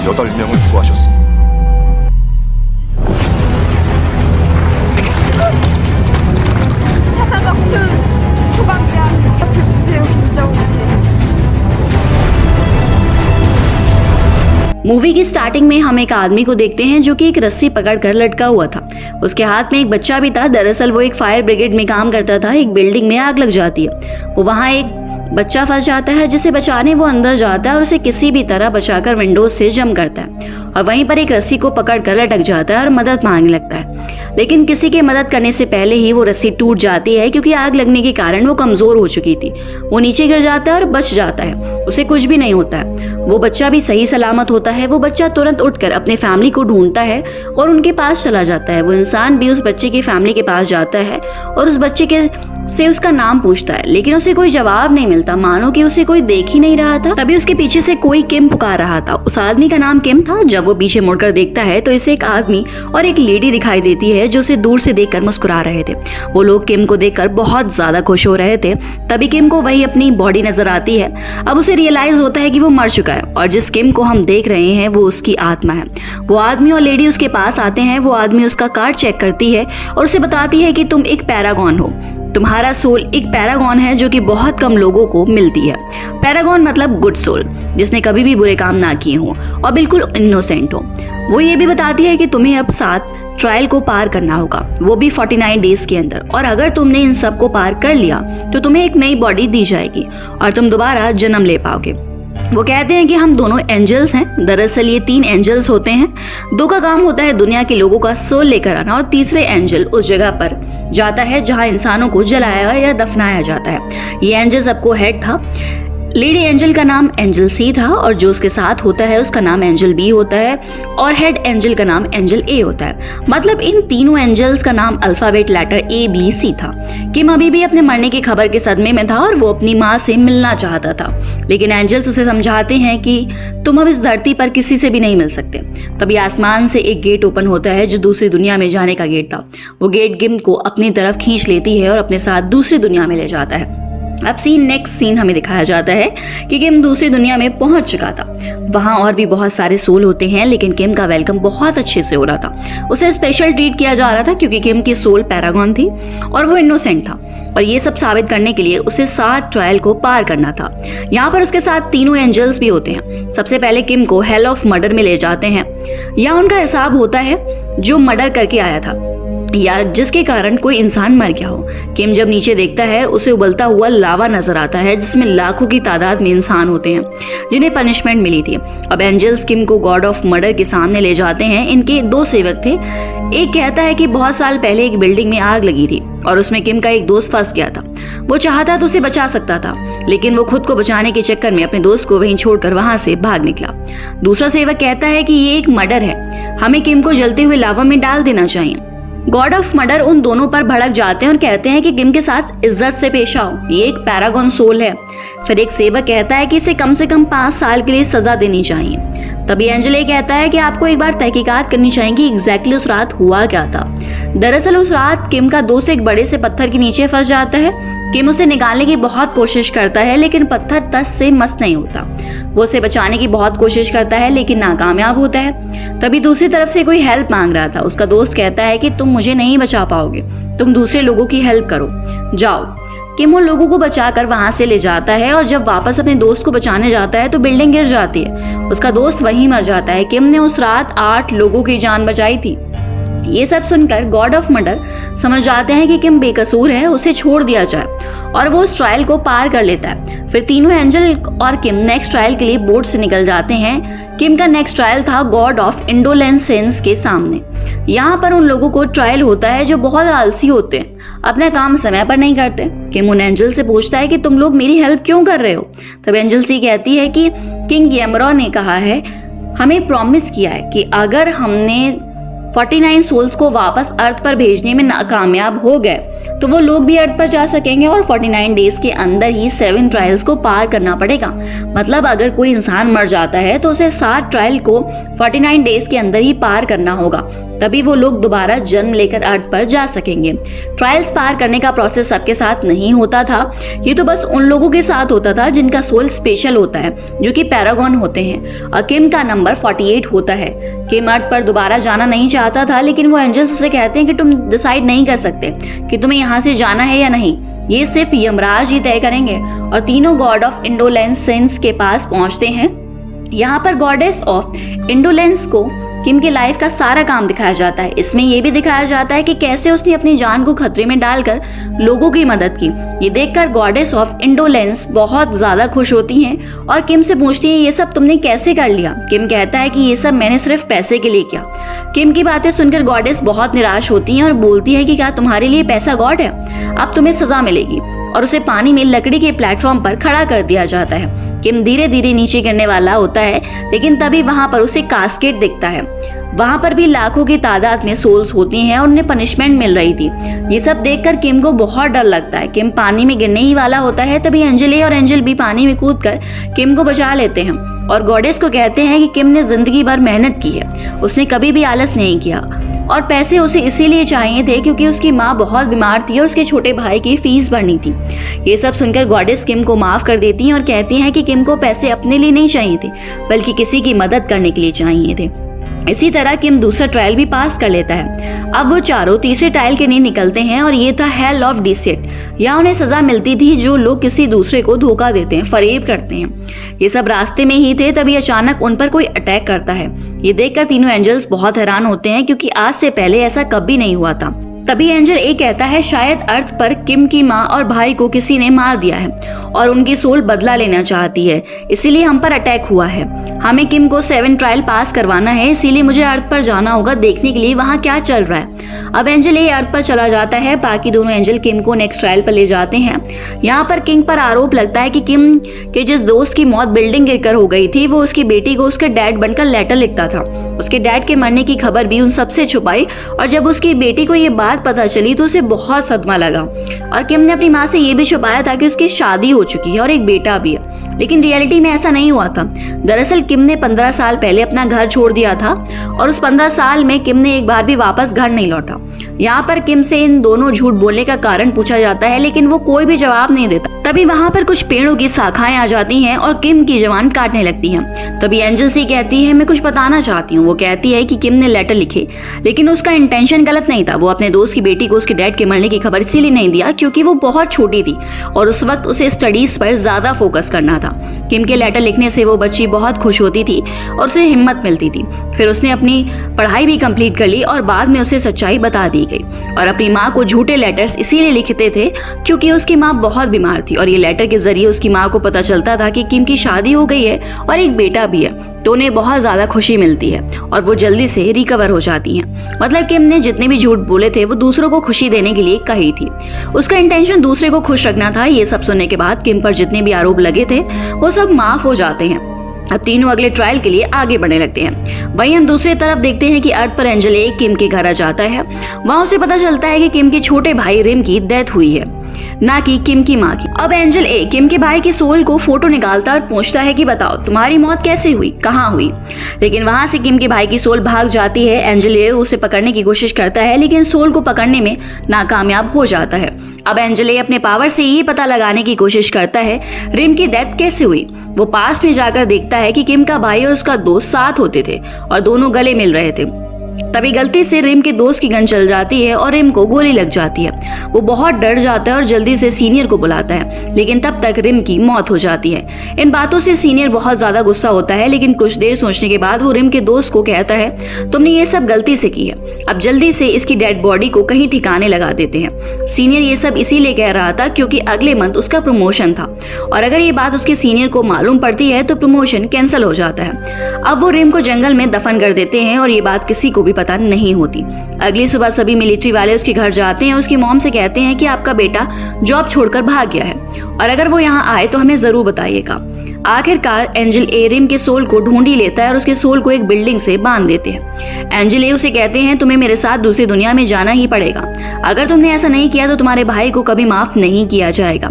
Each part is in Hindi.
여덟 명을 구하셨습니다. 차사덕춘 초방대학 옆에 보세요, 김정우 씨. मूवी की स्टार्टिंग में हम एक आदमी को देखते हैं जो कि एक रस्सी पकड़कर लटका हुआ था। उसके हाथ में एक बच्चा भी था। दरअसल वो एक फायर ब्रिगेड में काम करता था। एक बिल्डिंग में आग लग जाती है, वो वहाँ एक बच्चा फंस जाता है, जिसे बचाने वो अंदर जाता है और उसे किसी भी तरह बचाकर विंडोज से जंप करता है और वहीं पर एक रस्सी को पकड़कर लटक जाता है और मदद मांगने लगता है। लेकिन किसी की मदद करने से पहले ही वो रस्सी टूट जाती है, क्योंकि आग लगने के कारण वो कमजोर हो चुकी थी। वो नीचे गिर जाता है और बच जाता है, उसे कुछ भी नहीं होता है। वो बच्चा भी सही सलामत होता है। वो बच्चा तुरंत उठकर अपने फैमिली को ढूंढता है और उनके पास चला जाता है। वो इंसान भी उस बच्चे की फैमिली के पास जाता है और उस बच्चे के से उसका नाम पूछता है, लेकिन उसे कोई जवाब नहीं मिलता, मानो कि उसे कोई देख ही नहीं रहा था। तभी उसके पीछे से कोई किम पुकार रहा था। उस आदमी का नाम किम था। जब वो पीछे मुड़कर देखता है तो इसे एक आदमी और एक लेडी दिखाई देती है जो उसे दूर से देखकर मुस्कुरा रहे थे। वो लोग किम को देखकर बहुत ज्यादा खुश हो रहे थे। तभी किम को वही अपनी बॉडी नजर आती है। अब उसे रियलाइज होता है कि वो मर चुका है और जिस किम को हम देख रहे हैं वो उसकी आत्मा है। वो आदमी और लेडी उसके पास आते हैं। वो आदमी उसका कार्ड चेक करती है और उसे बताती है कि तुम एक पैरागॉन हो। तुम्हारा सोल एक पैरागॉन है जो कि बहुत कम लोगों को मिलती है। पैरागॉन मतलब गुड सोल, जिसने कभी भी बुरे काम ना किए हो और बिल्कुल इनोसेंट हो। वो ये भी बताती है कि तुम्हें अब 7 ट्रायल को पार करना होगा, वो भी 49 डेज के अंदर। और अगर तुमने इन सब को पार कर लिया तो तुम्हें एक नई बॉडी दी जाएगी और तुम दोबारा जन्म ले पाओगे। वो कहते हैं कि हम दोनों एंजल्स हैं। दरअसल ये 3 एंजल्स होते हैं। 2 का काम होता है दुनिया के लोगों का सोल लेकर आना और तीसरे एंजल उस जगह पर जाता है जहां इंसानों को जलाया या दफनाया जाता है। ये एंजल सबको हेड था। लेडी एंजल का नाम एंजल सी था और जो उसके साथ होता है उसका नाम एंजल बी होता है और हेड एंजल का नाम एंजल ए होता है। मतलब इन तीनों एंजल्स का नाम alphabet letter A B C था। किम अभी भी अपने मरने की खबर के सदमे में था और वो अपनी माँ से मिलना चाहता था, लेकिन एंजल्स उसे समझाते हैं कि तुम अब इस धरती पर किसी से भी नहीं मिल सकते। तभी आसमान से एक गेट ओपन होता है जो दूसरी दुनिया में जाने का गेट था। वो गेट किम को अपनी तरफ खींच लेती है और अपने साथ दूसरी दुनिया में ले जाता है। अब नेक्स्ट सीन हमें दिखाया जाता है कि किम दूसरी दुनिया में पहुंच चुका था। वहां और भी बहुत सारे सोल होते हैं, लेकिन किम का वेलकम बहुत अच्छे से हो रहा था। उसे स्पेशल ट्रीट किया जा रहा था क्योंकि किम की सोल पैरागॉन थी और वो इनोसेंट था। और ये सब साबित करने के लिए उसे 7 ट्रायल को पार करना था। यहाँ पर उसके साथ तीनों एंजल्स भी होते हैं। सबसे पहले किम को हेल ऑफ मर्डर में ले जाते हैं। यहाँ उनका हिसाब होता है जो मर्डर करके आया था या जिसके कारण कोई इंसान मर गया हो। किम जब नीचे देखता है उसे उबलता हुआ लावा नजर आता है जिसमें लाखों की तादाद में इंसान होते हैं जिन्हें पनिशमेंट मिली थी। अब एंजल्स किम को गॉड ऑफ मर्डर के सामने ले जाते हैं। इनके 2 सेवक थे। एक कहता है कि बहुत साल पहले एक बिल्डिंग में आग लगी थी और उसमें किम का एक दोस्त फंस गया था। वो चाहता तो उसे बचा सकता था, लेकिन वो खुद को बचाने के चक्कर में अपने दोस्त को वहीं छोड़कर वहां से भाग निकला। दूसरा सेवक कहता है कि ये एक मर्डर है, हमें किम को जलते हुए लावा में डाल देना चाहिए। गॉड ऑफ मर्डर उन दोनों पर भड़क जाते हैं और कहते हैं कि किम के साथ इज्जत से पेश आओ, ये एक पैरागॉन सोल है। फिर एक सेवक कहता है कि इसे कम से कम 5 साल के लिए सजा देनी चाहिए। तभी एंजल कहता है कि आपको एक बार तहकीकात करनी चाहिए कि एग्जैक्टली उस रात हुआ क्या था। दरअसल उस रात किम का दोस्त एक बड़े से पत्थर के नीचे फंस जाता है। किम उसे निकालने की बहुत कोशिश करता है, लेकिन पत्थर तस से मस नहीं होता। वो उसे बचाने की बहुत कोशिश करता है, लेकिन नाकामयाब होता है। तभी दूसरी तरफ से कोई हेल्प मांग रहा था। उसका दोस्त कहता है कि तुम मुझे नहीं बचा पाओगे, तुम दूसरे लोगों की हेल्प करो, जाओ। किम उन लोगों को बचाकर वहां से ले जाता है और जब वापस अपने दोस्त को बचाने जाता है तो बिल्डिंग गिर जाती है। उसका दोस्त वहीं मर जाता है। किम ने उस रात 8 लोगों की जान बचाई थी। ये सब सुनकर गॉड ऑफ मर्डर समझ जाते हैं कि किम बेकसूर है, उसे छोड़ दिया जाए और वो उस ट्रायल को पार कर लेता है। फिर तीनों एंजल और किम नेक्स्ट ट्रायल के लिए बोट से निकल जाते हैं। किम का नेक्स्ट ट्रायल था गॉड ऑफ इंडोलेंसेंस के सामने। यहाँ पर उन लोगों को ट्रायल होता है जो बहुत आलसी होते हैं, अपना काम समय पर नहीं करते। किम उन एंजल से पूछता है कि तुम लोग मेरी हेल्प क्यों कर रहे हो। तब एंजल सी कहती है कि किंग यमरा ने कहा है, हमें प्रॉमिस किया है कि अगर हमने 49 सोल्स को वापस अर्थ पर भेजने में नाकामयाब हो गए तो वो लोग भी अर्थ पर जा सकेंगे और 49 डेज के अंदर ही 7 ट्रायल्स को पार करना पड़ेगा। मतलब अगर कोई इंसान मर जाता है तो उसे 7 ट्रायल को 49 डेज के अंदर ही पार करना होगा, तभी वो लोग दोबारा जन्म लेकर अर्थ पर जा सकेंगे। ट्रायल्स पार करने का प्रोसेस सबके साथ नहीं होता था, ये तो बस उन लोगों के साथ होता था जिनका सोल स्पेशल होता है, जो कि पैरागॉन होते हैं। और किम का नंबर 48 होता है। किम अर्थ पर दोबारा जाना नहीं चाहता था, लेकिन वो एंजल्स उसे कहते हैं कि तुम डिसाइड नहीं कर सकते कि तुम्हें यहाँ से जाना है या नहीं, ये सिर्फ यमराज ही तय करेंगे। और तीनों गॉड ऑफ इंडोलेंस के पास पहुंचते हैं। यहाँ पर गॉडेस ऑफ इंडोलेंस को किम की लाइफ का सारा काम दिखाया जाता है। इसमें यह भी दिखाया जाता है कि कैसे उसने अपनी जान को खतरे में डालकर लोगों की मदद की। ये देखकर गॉडेस ऑफ इंडोलेंस बहुत ज्यादा खुश होती हैं और किम से पूछती है, ये सब तुमने कैसे कर लिया? किम कहता है कि ये सब मैंने सिर्फ पैसे के लिए किया। किम की बातें सुनकर गॉडेस बहुत निराश होती हैं और बोलती है कि क्या तुम्हारे लिए पैसा गॉड है? अब तुम्हें सजा मिलेगी। और उसे पानी में लकड़ी के प्लेटफॉर्म पर खड़ा कर दिया जाता है। किम धीरे धीरे नीचे गिरने वाला होता है, लेकिन तभी वहां पर उसे कास्केट दिखता है। वहां पर भी लाखों की तादाद में सोल्स होती हैं और उन्हें पनिशमेंट मिल रही थी। ये सब देखकर किम को बहुत डर लगता है। किम पानी में गिरने ही वाला होता है, तभी एंजल ए और एंजल बी पानी में कूदकर किम को बचा लेते हैं और गॉडेस को कहते हैं कि किम ने जिंदगी भर मेहनत की है, उसने कभी भी आलस नहीं किया और पैसे उसे इसीलिए चाहिए थे क्योंकि उसकी माँ बहुत बीमार थी और उसके छोटे भाई की फीस भरनी थी। ये सब सुनकर गॉडेस किम को माफ कर देती हैं और कहती हैं कि किम को पैसे अपने लिए नहीं चाहिए थे, बल्कि किसी की मदद करने के लिए चाहिए थे। इसी तरह किम दूसरा ट्रायल भी पास कर लेता है। अब वो चारों तीसरे ट्रायल के लिए निकलते हैं और ये था हेल ऑफ डिसेट। यहाँ उन्हें सजा मिलती थी जो लोग किसी दूसरे को धोखा देते हैं, फरेब करते हैं। ये सब रास्ते में ही थे, तभी अचानक उन पर कोई अटैक करता है। ये देखकर तीनों एंजल्स बहुत हैरान होते हैं क्योंकि आज से पहले ऐसा कभी नहीं हुआ था। तभी एंजल ए कहता है, शायद अर्थ पर किम की माँ और भाई को किसी ने मार दिया है और उनकी सोल बदला लेना चाहती है, इसीलिए हम पर अटैक हुआ है। हमें किम को 7 ट्रायल पास करवाना है, इसीलिए मुझे अर्थ पर जाना होगा देखने के लिए वहाँ क्या चल रहा है। अब एंजल ए अर्थ पर चला जाता है, बाकी दोनों एंजल किम को नेक्स्ट ट्रायल पर ले जाते हैं। यहाँ पर किंग पर आरोप लगता है कि किम के जिस दोस्त की मौत बिल्डिंग गिरकर हो गई थी, वो उसकी बेटी को उसके डैड बनकर लेटर लिखता था। उसके डैड के मरने की खबर भी उन सबसे छुपाई और जब उसकी बेटी को ये बात पता चली तो उसे बहुत सदमा लगा। और किम ने अपनी माँ से ये भी छुपाया था कि उसकी शादी हो चुकी है और एक बेटा भी है, लेकिन रियलिटी में ऐसा नहीं हुआ था। दरअसल किम ने 15 साल पहले अपना घर छोड़ दिया था और उस 15 साल में किम ने एक बार भी वापस घर नहीं लौटा। यहाँ पर किम से इन दोनों झूठ बोलने का कारण पूछा जाता है, लेकिन वो कोई भी जवाब नहीं देता। तभी वहाँ पर कुछ पेड़ों की शाखाएं आ जाती हैं और किम की जवान काटने लगती हैं। तभी एंजल सी कहती है, मैं कुछ बताना चाहती हूँ। वो कहती है कि किम ने लेटर लिखे, लेकिन उसका इंटेंशन गलत नहीं था। वो अपने दोस्त की बेटी को उसके डैड के मरने की खबर इसीलिए नहीं दिया क्योंकि वो बहुत छोटी थी और उस वक्त उसे स्टडीज पर ज्यादा फोकस करना था। किम के लेटर लिखने से वो बच्ची बहुत खुश होती थी और उसे हिम्मत मिलती थी। फिर उसने अपनी पढ़ाई भी कंप्लीट कर ली और बाद में उसे सच्चाई बता दी गई। और अपनी माँ को झूठे लेटर्स इसीलिए लिखते थे क्योंकि उसकी माँ बहुत बीमार थी और ये लेटर के जरिए उसकी माँ को पता चलता था कि किम की शादी हो गई है और एक बेटा भी है, तो उन्हें बहुत ज्यादा खुशी मिलती है और वो जल्दी से रिकवर हो जाती हैं। मतलब किम ने जितने भी झूठ बोले थे वो दूसरों को खुशी देने के लिए कही थी। उसका इंटेंशन दूसरे को खुश रखना था। ये सब सुनने के बाद किम पर जितने भी आरोप लगे थे वो सब माफ हो जाते हैं। अब तीनों अगले ट्रायल के लिए आगे बढ़ने लगते हैं। वहीं हम दूसरी तरफ देखते हैं कि अर्थ पर एंजल ए किम के घर आ जाता है। वहां उसे पता चलता है कि किम के छोटे भाई रिम की डेथ हुई है, ना कि किम की माँ की। अब एंजल ए किम के भाई की सोल को फोटो निकालता और पूछता है कि बताओ तुम्हारी मौत कैसे हुई, कहाँ हुई। लेकिन वहां से किम के भाई की सोल भाग जाती है। एंजल ए उसे पकड़ने की कोशिश करता है, लेकिन सोल को पकड़ने में नाकामयाब हो जाता है। अब एंजल ए अपने पावर से ये पता लगाने की कोशिश करता है रिम की डेथ कैसे हुई। वो पास्ट में जाकर देखता है कि किम का भाई और उसका दोस्त साथ होते थे और दोनों गले मिल रहे थे। तभी गलती से रिम के दोस्त की गन चल जाती है और रिम को गोली लग जाती है। वो बहुत डर जाता है और जल्दी से सीनियर को बुलाता है, लेकिन तब तक रिम की मौत हो जाती है। इन बातों से सीनियर बहुत ज्यादा गुस्सा होता है, लेकिन कुछ देर सोचने के बाद वो रिम के दोस्त को कहता है तुमने ये सब गलती से की है, अब जल्दी से इसकी डेड बॉडी को कहीं ठिकाने लगा देते हैं। सीनियर ये सब इसीलिए कह रहा था क्योंकि अगले मंथ उसका प्रमोशन था और अगर ये बात उसके सीनियर को मालूम पड़ती है तो प्रमोशन कैंसिल हो जाता है। अब वो रिम को जंगल में दफन कर देते हैं और ये बात किसी को भी पता नहीं होती। अगली सुबह सभी मिलिट्री वाले उसके घर जाते हैं और उसकी मॉम से कहते हैं कि आपका बेटा जॉब छोड़कर भाग गया है और अगर वो यहाँ आए तो हमें जरूर बताइएगा। आखिरकार एंजल ए रिम के सोल को ढूंढ ही लेता है और उसके सोल को एक बिल्डिंग से बांध देते हैं। एंजल ए उसे कहते हैं तुम्हें मेरे साथ दूसरी दुनिया में जाना ही पड़ेगा, अगर तुमने ऐसा नहीं किया तो तुम्हारे भाई को कभी माफ नहीं किया जाएगा।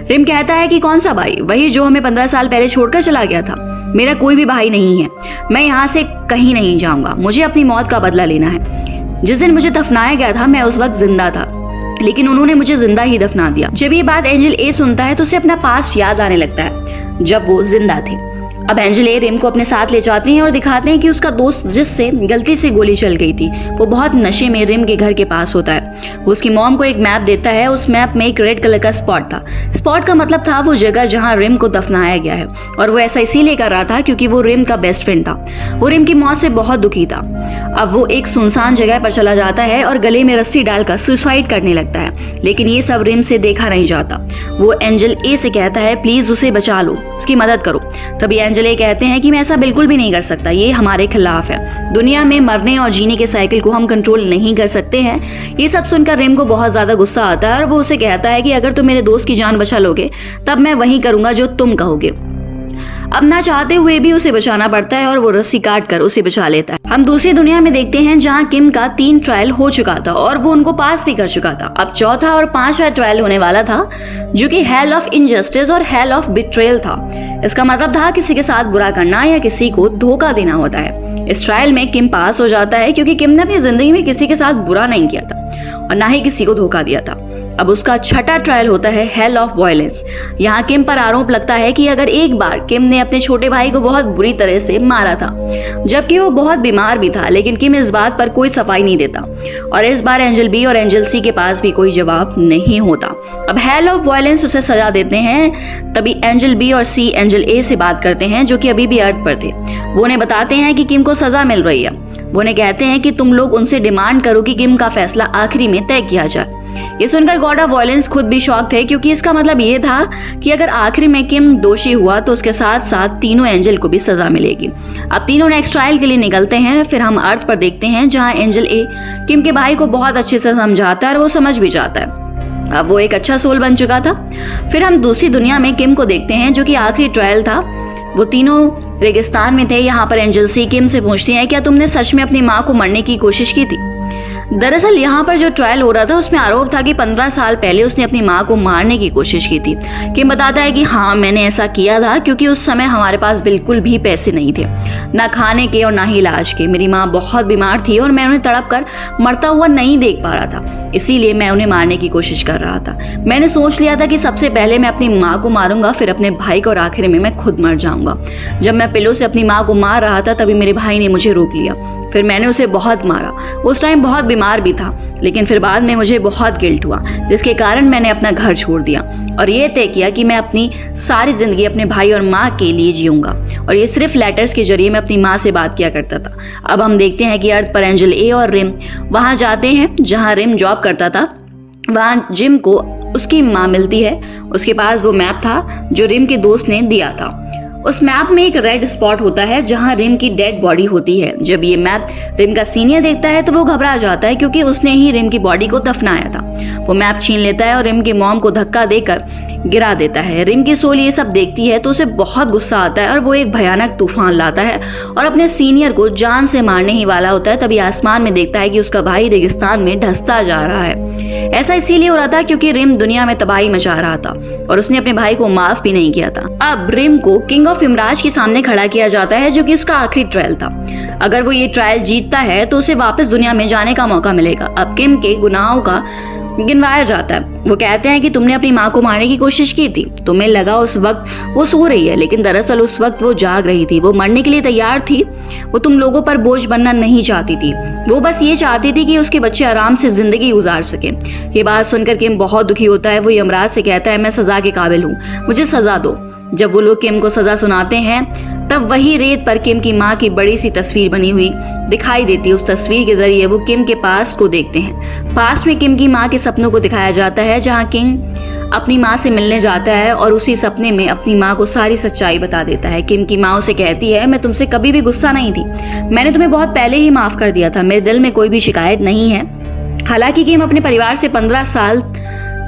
रिम कहता है कि कौन सा भाई? वही जो हमें 15 साल पहले छोड़कर चला गया था। मेरा कोई भी भाई नहीं है, मैं यहाँ से कहीं नहीं जाऊंगा, मुझे अपनी मौत का बदला लेना है। जिस दिन मुझे दफनाया गया था मैं उस वक्त जिंदा था, लेकिन उन्होंने मुझे जिंदा ही दफना दिया। जब ये बात एंजल ए सुनता है तो उसे अपना पास्ट याद आने लगता है जब वो जिंदा थे। अब एंजल ए रिम को अपने साथ ले जाते हैं और दिखाते हैं कि उसका दोस्त जिससे गलती से गोली चल गई थी वो बहुत नशे में रिम के घर के पास होता है। वो उसकी मॉम को एक मैप देता है, उस मैप में एक रेड कलर का स्पॉट था। स्पॉट का मतलब था वो जगह जहां रिम को दफनाया गया है, और वो ऐसा इसीलिए कर रहा था क्योंकि वो रिम का बेस्ट फ्रेंड था। वो रिम की मौत से बहुत दुखी था। अब वो एक सुनसान जगह पर चला जाता है और गले में रस्सी डालकर सुसाइड करने लगता है, लेकिन ये सब रिम से देखा नहीं जाता। वो एंजल ए से कहता है प्लीज उसे बचा लो, उसकी मदद करो। तभी एंजल ए कहते हैं कि मैं ऐसा बिल्कुल भी नहीं कर सकता, ये हमारे खिलाफ है। दुनिया में मरने और जीने के साइकिल को हम कंट्रोल नहीं कर सकते हैं। ये सब सुनकर रिम को बहुत ज्यादा गुस्सा आता है और वो उसे कहता है कि अगर तुम मेरे दोस्त की जान बचा लोगे तब मैं वही करूंगा जो तुम कहोगे। अब ना चाहते हुए भी उसे बचाना पड़ता है और वो रस्सी काट कर उसे बचा लेता है। हम दूसरी दुनिया में देखते हैं जहां किम का 3 ट्रायल हो चुका था और वो उनको पास भी कर चुका था। अब चौथा और 5वां ट्रायल होने वाला था जो कि हेल ऑफ इनजस्टिस और हेल ऑफ बिट्रेयल था। इसका मतलब था किसी के साथ बुरा करना या किसी को धोखा देना होता है। इस ट्रायल में किम पास हो जाता है क्योंकि किम ने अपनी जिंदगी में किसी के साथ बुरा नहीं किया था और ना ही किसी को धोखा दिया था। अब उसका छठा ट्रायल होता है हेल ऑफ वायलेंस। यहाँ किम पर आरोप लगता है कि अगर एक बार किम ने अपने छोटे भाई को बहुत बुरी तरह से मारा था जबकि वो बहुत बीमार भी था, लेकिन किम इस बात पर कोई सफाई नहीं देता और इस बार एंजल बी और एंजल सी के पास भी कोई जवाब नहीं होता। अब हेल ऑफ वायलेंस उसे सजा देते हैं। तभी एंजल बी और सी एंजल ए से बात करते हैं जो कि अभी भी अर्थ पर थे। वो उन्हें बताते हैं कि किम को सजा मिल रही है। वो उन्हें कहते हैं कि तुम लोग उनसे डिमांड करो कि किम का फैसला आखिरी में तय किया जाए। ये सुनकर गॉड ऑफ वायलेंस खुद भी शॉक थे क्योंकि इसका मतलब ये था कि अगर आखिरी में किम दोषी हुआ तो उसके साथ साथ तीनों एंजल को भी सजा मिलेगी। अब तीनों नेक्स्ट ट्रायल के लिए निकलते हैं। फिर हम अर्थ पर देखते हैं जहां एंजल ए किम के भाई को बहुत अच्छे से समझाता है और वो समझ भी जाता है। अब वो एक अच्छा सोल बन चुका था। फिर हम दूसरी दुनिया में किम को देखते हैं जो कि आखिरी ट्रायल था। वो तीनों रेगिस्तान में थे। यहाँ पर एंजल सी किम से पूछती है क्या तुमने सच में अपनी माँ को मरने की कोशिश की थी? दरअसल यहाँ पर जो ट्रायल हो रहा था उसमें आरोप था कि 15 साल पहले उसने अपनी माँ को मारने की कोशिश की थी। किम बताता है कि हाँ मैंने ऐसा किया था क्योंकि उस समय हमारे पास बिल्कुल भी पैसे नहीं थे, ना खाने के और ना ही इलाज के। मेरी माँ बहुत बीमार थी और मैं उन्हें तड़प कर मरता हुआ नहीं देख पा रहा था, इसीलिए मैं उन्हें मारने की कोशिश कर रहा था। मैंने सोच लिया था कि सबसे पहले मैं अपनी माँ को मारूंगा, फिर अपने भाई को और आखिर में मैं खुद मर जाऊंगा। जब मैं पिलो से अपनी माँ को मार रहा था तभी मेरे भाई ने मुझे रोक लिया। फिर मैंने उसे बहुत मारा। उस टाइम बहुत बीमार भी था, लेकिन फिर बाद में मुझे बहुत गिल्ट हुआ जिसके कारण मैंने अपना घर छोड़ दिया और ये तय किया कि मैं अपनी सारी जिंदगी अपने भाई और माँ के लिए जीऊंगा। और ये सिर्फ लेटर्स के जरिए मैं अपनी माँ से बात किया करता था। अब हम देखते हैं कि अर्थ पर एंजल ए और रिम वहाँ जाते हैं जहाँ रिम जॉब करता था। वहाँ जिम को उसकी माँ मिलती है। उसके पास वो मैप था जो रिम के दोस्त ने दिया था। उस मैप में एक रेड स्पॉट होता है जहां रिम की डेड बॉडी होती है। जब ये मैप रिम का सीनियर देखता है तो वो घबरा जाता है क्योंकि उसने ही रिम की बॉडी को दफनाया था। वो मैप छीन लेता है और रिम की मॉम को धक्का देकर गिरा देता है। रिम की सोल ये सब देखती है तो उसे बहुत गुस्सा आता है और वो एक भयानक तूफान लाता है और अपने सीनियर को जान से मारने ही वाला होता है। तभी आसमान में देखता है कि उसका भाई रेगिस्तान में धंसता जा रहा है। ऐसा इसीलिए हो रहा था क्योंकि रिम दुनिया में तबाही मचा रहा था और उसने अपने भाई को माफ भी नहीं किया था। अब रिम को किंग ऑफ इमराज के सामने खड़ा किया जाता है जो कि उसका आखिरी ट्रायल था। अगर वो ये ट्रायल जीतता है तो उसे वापस दुनिया में जाने का मौका मिलेगा। अब किम के गुनाहों का गिनवाया जाता है। वो कहते हैं कि तुमने अपनी माँ को मारने की कोशिश की थी, तुम्हें लगा उस वक्त वो सो रही है, लेकिन दरअसल उस वक्त वो जाग रही थी। वो मरने के लिए तैयार थी। वो तुम लोगों पर बोझ बनना नहीं चाहती थी। वो बस ये चाहती थी कि उसके बच्चे आराम से जिंदगी गुजार सके। ये बात सुनकर किम बहुत दुखी होता है। वो यमराज से कहता है मैं सजा के काबिल हूँ, मुझे सजा दो। जब वो लोग किम को सजा सुनाते हैं तब वही रेत पर किम की माँ की बड़ी सी तस्वीर बनी हुई दिखाई देती है। उस तस्वीर के जरिए वो किम के पास्ट को देखते हैं। पास्ट में किम की माँ के सपनों को दिखाया जाता है जहाँ किम अपनी माँ से मिलने जाता है और उसी सपने में अपनी माँ को सारी सच्चाई बता देता है। किम की माँ उसे कहती है मैं तुमसे कभी भी गुस्सा नहीं थी, मैंने तुम्हें बहुत पहले ही माफ कर दिया था, मेरे दिल में कोई भी शिकायत नहीं है। हालांकि किम अपने परिवार से 15 साल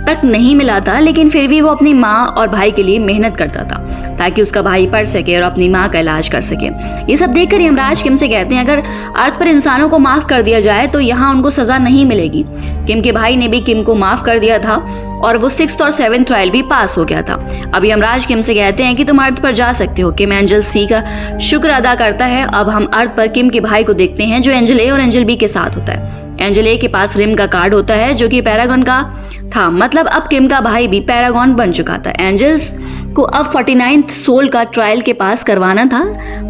तक नहीं मिला था, लेकिन फिर भी वो अपनी माँ और भाई के लिए मेहनत करता था ताकि उसका भाई पढ़ सके और अपनी माँ का इलाज कर सके। ये सब देखकर यमराज किम से कहते हैं, अगर अर्थ पर इंसानों को माफ कर दिया जाए तो यहाँ उनको सजा नहीं मिलेगी। किम के भाई ने भी किम को माफ कर दिया था और वो 6th और 7th ट्रायल भी पास हो गया था। अब यमराज किम से कहते हैं कि तुम अर्थ पर जा सकते हो। किम एंजल सी का शुक्र अदा करता है। अब हम अर्थ पर किम के भाई को देखते हैं जो एंजल ए और एंजल बी के साथ होता है। एंजल ए के पास रिम का कार्ड होता है जो कि पैरागॉन का था, मतलब अब किम का भाई भी पैरागॉन बन चुका था। एंजल्स को अब 49th सोल का ट्रायल के पास करवाना था,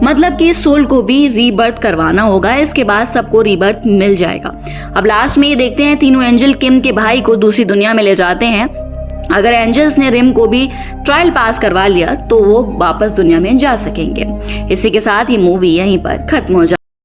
मतलब कि इस सोल को भी रीबर्थ करवाना होगा। इसके बाद सबको रीबर्थ मिल जाएगा। अब लास्ट में ये देखते हैं तीनों एंजल किम के भाई को दूसरी दुनिया में ले जाते हैं। अगर एंजल्स ने रिम को भी ट्रायल पास करवा लिया तो वो वापस दुनिया में जा सकेंगे। इसी के साथ ये मूवी यहीं पर खत्म हो जाए।